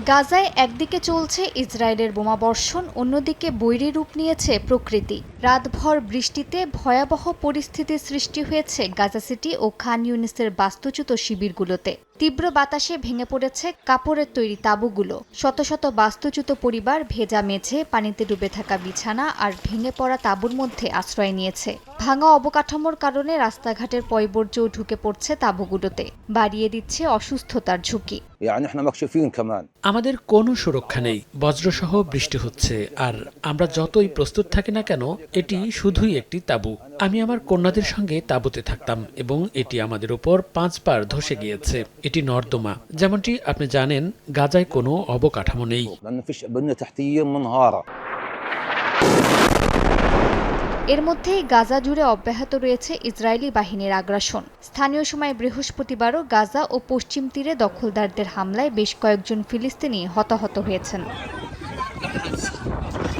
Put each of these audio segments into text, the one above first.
গাজায় একদিকে চলছে ইসরায়েলের বোমাবর্ষণ, অন্যদিকে বৈরী রূপ নিয়েছে প্রকৃতি। রাতভর বৃষ্টিতে ভয়াবহ পরিস্থিতির সৃষ্টি হয়েছে গাজা সিটি ও খান ইউনিসের বাস্তুচ্যুত শিবিরগুলোতে। তীব্র বাতাসে ভেঙে পড়েছে কাপড়ের তৈরি তাঁবুগুলো। শত শত বাস্তুচ্যুত পরিবার ভেজা মেঝে, পানিতে ডুবে থাকা বিছানা আর ভেঙে পড়া তাঁবুর মধ্যে আশ্রয় নিয়েছে। ভাঙা অবকাঠামোর কারণে রাস্তাঘাটের পয়ঃবর্জ্যও ঢুকে পড়ছে তাঁবুগুলোতে, বাড়িয়ে দিচ্ছে অসুস্থতার ঝুঁকি। আমাদের কোনো সুরক্ষা নেই। বজ্রসহ বৃষ্টি হচ্ছে, আর আমরা যতই প্রস্তুত থাকি না কেন, এটি শুধুই একটি তাঁবু। আমি আমার কন্যাদের সঙ্গে তাঁবুতে থাকতাম এবং এটি আমাদের উপর 5 বার ধসে গিয়েছে। এটি নর্দমা। যেমনটি আপনি জানেন, গাজায় কোনো অবকাঠামো নেই। এর মধ্যেই গাজা জুড়ে অব্যাহত রয়েছে ইসরায়েলি বাহিনীর আগ্রাসন। স্থানীয় সময় বৃহস্পতিবারও গাজা ও পশ্চিম তীরে দখলদারদের হামলায় বেশ কয়েকজন ফিলিস্তিনি হতাহত হয়েছেন।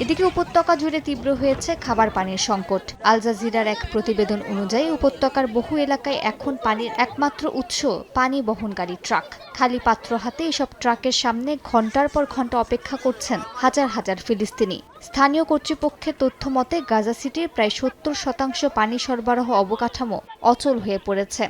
এদিকে উপত্যকা জুড়ে তীব্র হয়েছে খাবার পানির সংকট। আল জাজিরার এক প্রতিবেদন অনুযায়ী উপত্যকার বহু এলাকায় এখন পানির একমাত্র উৎস পানি বহনকারী ট্রাক। খালি পাত্র হাতে এসব ট্রাকের সামনে ঘন্টার পর ঘন্টা অপেক্ষা করছেন হাজার হাজার ফিলিস্তিনি। স্থানীয় কর্তৃপক্ষের তথ্য মতে গাজা সিটির প্রায় 70% পানি সরবরাহ অবকাঠামো অচল হয়ে পড়েছে।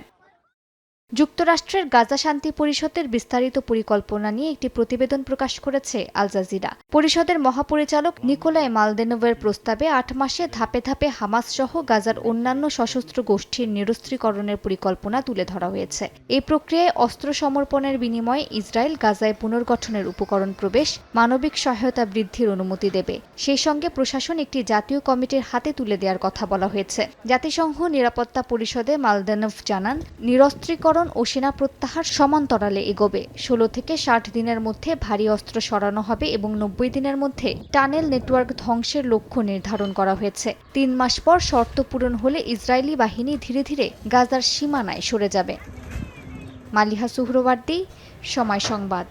যুক্তরাষ্ট্রের গাজা শান্তি পরিষদের বিস্তারিত পরিকল্পনা নিয়ে একটি প্রতিবেদন প্রকাশ করেছে আল জাজিরা। পরিষদের মহাপরিচালক নিকোলাই মালদেনোভের প্রস্তাবে 8 মাসে ধাপে ধাপে হামাস সহ গাজার অন্যান্য সশস্ত্র গোষ্ঠীর নিরস্ত্রীকরণের পরিকল্পনা তুলে ধরা হয়েছে। এই প্রক্রিয়ায় অস্ত্র সমর্পণের বিনিময়ে ইসরায়েল গাজায় পুনর্গঠনের উপকরণ প্রবেশ, মানবিক সহায়তা বৃদ্ধির অনুমতি দেবে। সেই সঙ্গে প্রশাসন একটি জাতীয় কমিটির হাতে তুলে দেওয়ার কথা বলা হয়েছে। জাতিসংঘ নিরাপত্তা পরিষদে মালদেনোভ জানান, নিরস্ত্রীকরণ ও সেনা প্রত্যাহার সমান্তরালে এগোবে। 16 থেকে 60 দিনের মধ্যে ভারী অস্ত্র সরানো হবে এবং 90 দিনের মধ্যে টানেল নেটওয়ার্ক ধ্বংসের লক্ষ্য নির্ধারণ করা হয়েছে। 3 মাস পর শর্ত পূরণ হলে ইসরায়েলি বাহিনী ধীরে ধীরে গাজার সীমানায় সরে যাবে। মালিহা সুহরওয়ার্দী, সময় সংবাদ।